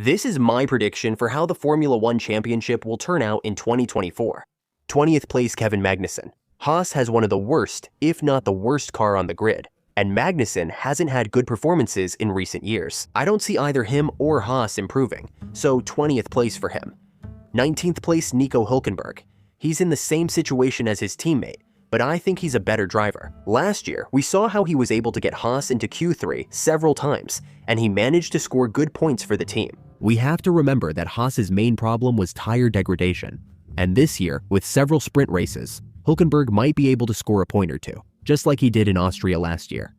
This is my prediction for how the Formula One Championship will turn out in 2024. 20th place Kevin Magnussen. Haas has one of the worst, if not the worst car on the grid, and Magnussen hasn't had good performances in recent years. I don't see either him or Haas improving, so 20th place for him. 19th place Nico Hülkenberg. He's in the same situation as his teammate, but I think he's a better driver. Last year, we saw how he was able to get Haas into Q3 several times, and he managed to score good points for the team. We have to remember that Haas's main problem was tire degradation, and this year, with several sprint races, Hülkenberg might be able to score a point or two, just like he did in Austria last year.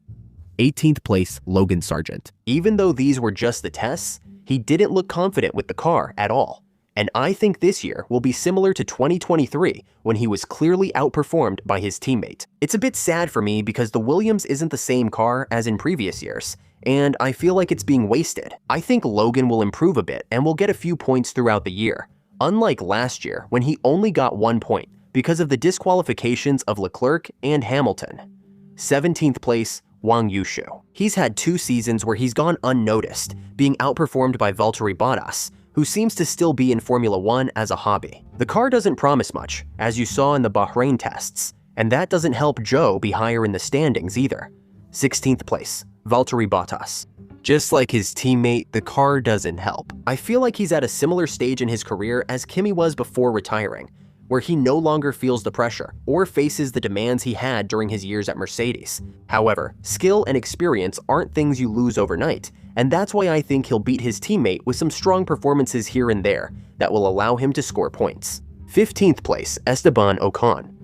18th place Logan Sargent. Even though these were just the tests, he didn't look confident with the car at all. And I think this year will be similar to 2023 when he was clearly outperformed by his teammate. It's a bit sad for me because the Williams isn't the same car as in previous years, and I feel like it's being wasted. I think Logan will improve a bit and will get a few points throughout the year, unlike last year when he only got 1 point because of the disqualifications of Leclerc and Hamilton. 17th place Wang Yushu. He's had 2 seasons where he's gone unnoticed, being outperformed by Valtteri Bottas, who seems to still be in Formula One as a hobby. The car doesn't promise much, as you saw in the Bahrain tests, and that doesn't help Zhou be higher in the standings either. 16th place, Valtteri Bottas. Just like his teammate, the car doesn't help. I feel like he's at a similar stage in his career as Kimi was before retiring, where he no longer feels the pressure or faces the demands he had during his years at Mercedes. However, skill and experience aren't things you lose overnight, and that's why I think he'll beat his teammate with some strong performances here and there that will allow him to score points. 15th place, Esteban Ocon.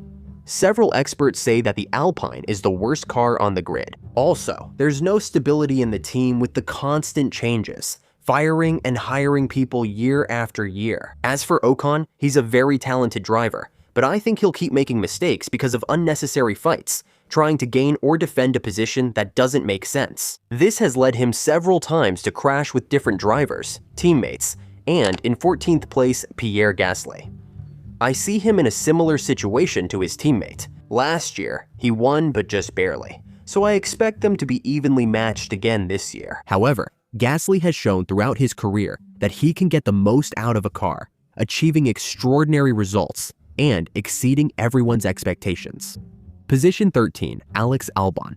Several experts say that the Alpine is the worst car on the grid. Also, there's no stability in the team with the constant changes, firing and hiring people year after year. As for Ocon, he's a very talented driver, but I think he'll keep making mistakes because of unnecessary fights, trying to gain or defend a position that doesn't make sense. This has led him several times to crash with different drivers, teammates, and in 14th place, Pierre Gasly. I see him in a similar situation to his teammate. Last year, he won but just barely, so I expect them to be evenly matched again this year. However, Gasly has shown throughout his career that he can get the most out of a car, achieving extraordinary results and exceeding everyone's expectations. Position 13, Alex Albon.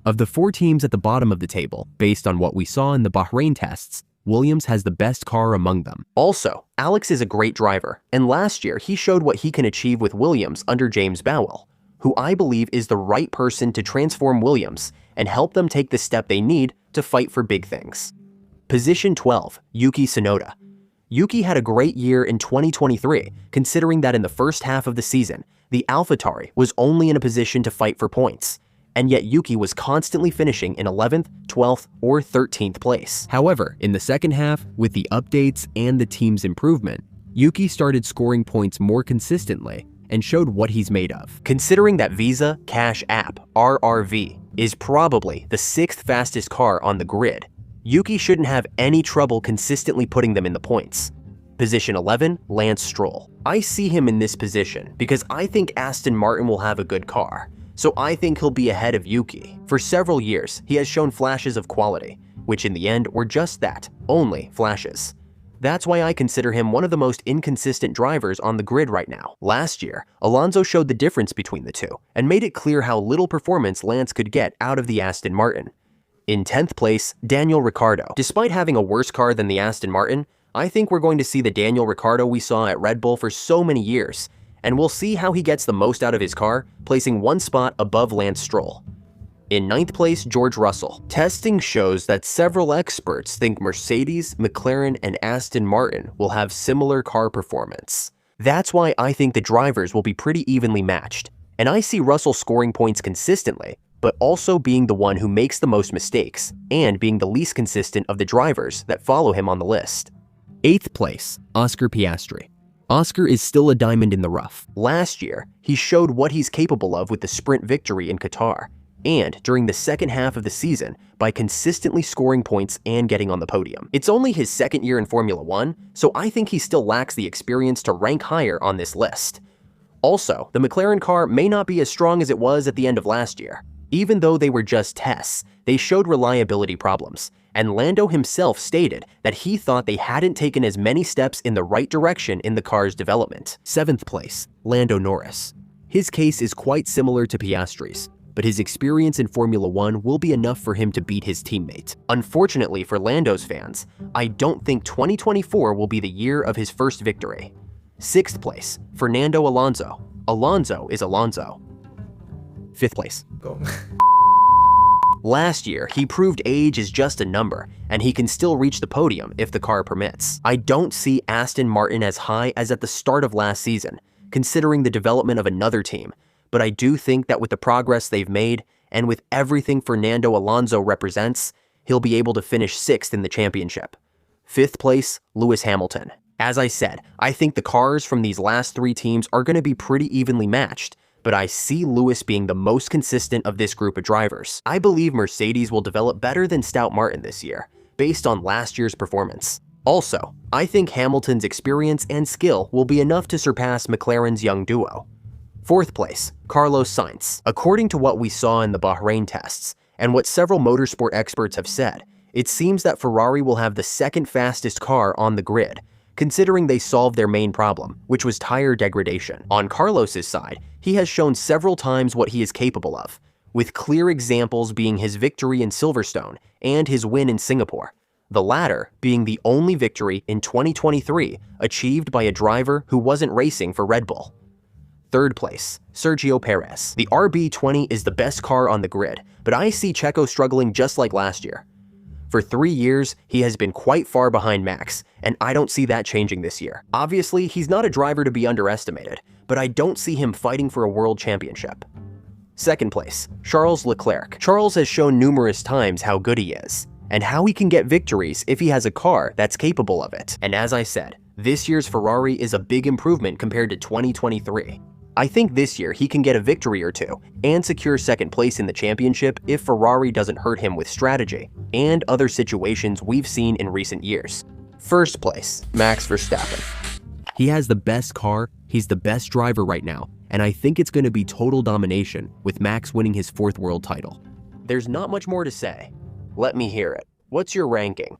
Of the 4 teams at the bottom of the table, based on what we saw in the Bahrain tests, Williams has the best car among them. Also, Alex is a great driver, and last year he showed what he can achieve with Williams under James Bowell, who I believe is the right person to transform Williams and help them take the step they need to fight for big things. Position 12, Yuki Tsunoda. Yuki had a great year in 2023, considering that in the first half of the season, the AlphaTauri was only in a position to fight for points, and yet Yuki was constantly finishing in 11th, 12th, or 13th place. However, in the second half, with the updates and the team's improvement, Yuki started scoring points more consistently and showed what he's made of. Considering that Visa Cash App, RRV, is probably the 6th fastest car on the grid, Yuki shouldn't have any trouble consistently putting them in the points. Position 11, Lance Stroll. I see him in this position because I think Aston Martin will have a good car, so I think he'll be ahead of Yuki. For several years, he has shown flashes of quality, which in the end were just that, only flashes. That's why I consider him one of the most inconsistent drivers on the grid right now. Last year, Alonso showed the difference between the two and made it clear how little performance Lance could get out of the Aston Martin. In 10th place, Daniel Ricciardo. Despite having a worse car than the Aston Martin, I think we're going to see the Daniel Ricciardo we saw at Red Bull for so many years, and we'll see how he gets the most out of his car, placing 1 spot above Lance Stroll. In 9th place, George Russell. Testing shows that several experts think Mercedes, McLaren, and Aston Martin will have similar car performance. That's why I think the drivers will be pretty evenly matched, and I see Russell scoring points consistently, but also being the one who makes the most mistakes, and being the least consistent of the drivers that follow him on the list. 8th place, Oscar Piastri. Oscar is still a diamond in the rough. Last year, he showed what he's capable of with the sprint victory in Qatar, and during the second half of the season by consistently scoring points and getting on the podium. It's only his 2nd year in Formula One, so I think he still lacks the experience to rank higher on this list. Also, the McLaren car may not be as strong as it was at the end of last year. Even though they were just tests, they showed reliability problems, and Lando himself stated that he thought they hadn't taken as many steps in the right direction in the car's development. 7th place, Lando Norris. His case is quite similar to Piastri's, but his experience in Formula One will be enough for him to beat his teammate. Unfortunately for Lando's fans, I don't think 2024 will be the year of his first victory. 6th place, Fernando Alonso. Alonso is Alonso. 5th place. Go. Last year, he proved age is just a number, and he can still reach the podium if the car permits. I don't see Aston Martin as high as at the start of last season, considering the development of another team, but I do think that with the progress they've made, and with everything Fernando Alonso represents, he'll be able to finish 6th in the championship. 5th place, Lewis Hamilton. As I said, I think the cars from these last 3 teams are going to be pretty evenly matched, but I see Lewis being the most consistent of this group of drivers. I believe Mercedes will develop better than Stout Martin this year, based on last year's performance. Also, I think Hamilton's experience and skill will be enough to surpass McLaren's young duo. 4th place, Carlos Sainz. According to what we saw in the Bahrain tests, and what several motorsport experts have said, it seems that Ferrari will have the 2nd fastest car on the grid, considering they solved their main problem, which was tire degradation. On Carlos's side, he has shown several times what he is capable of, with clear examples being his victory in Silverstone and his win in Singapore, the latter being the only victory in 2023 achieved by a driver who wasn't racing for Red Bull. 3rd place, Sergio Perez. The RB20 is the best car on the grid, but I see Checo struggling just like last year. For 3 years, he has been quite far behind Max, and I don't see that changing this year. Obviously, he's not a driver to be underestimated, but I don't see him fighting for a world championship. 2nd place, Charles Leclerc. Charles has shown numerous times how good he is, and how he can get victories if he has a car that's capable of it. And as I said, this year's Ferrari is a big improvement compared to 2023. I think this year he can get a victory or two and secure 2nd place in the championship if Ferrari doesn't hurt him with strategy and other situations we've seen in recent years. 1st place, Max Verstappen. He has the best car, he's the best driver right now, and I think it's going to be total domination with Max winning his 4th world title. There's not much more to say. Let me hear it. What's your ranking?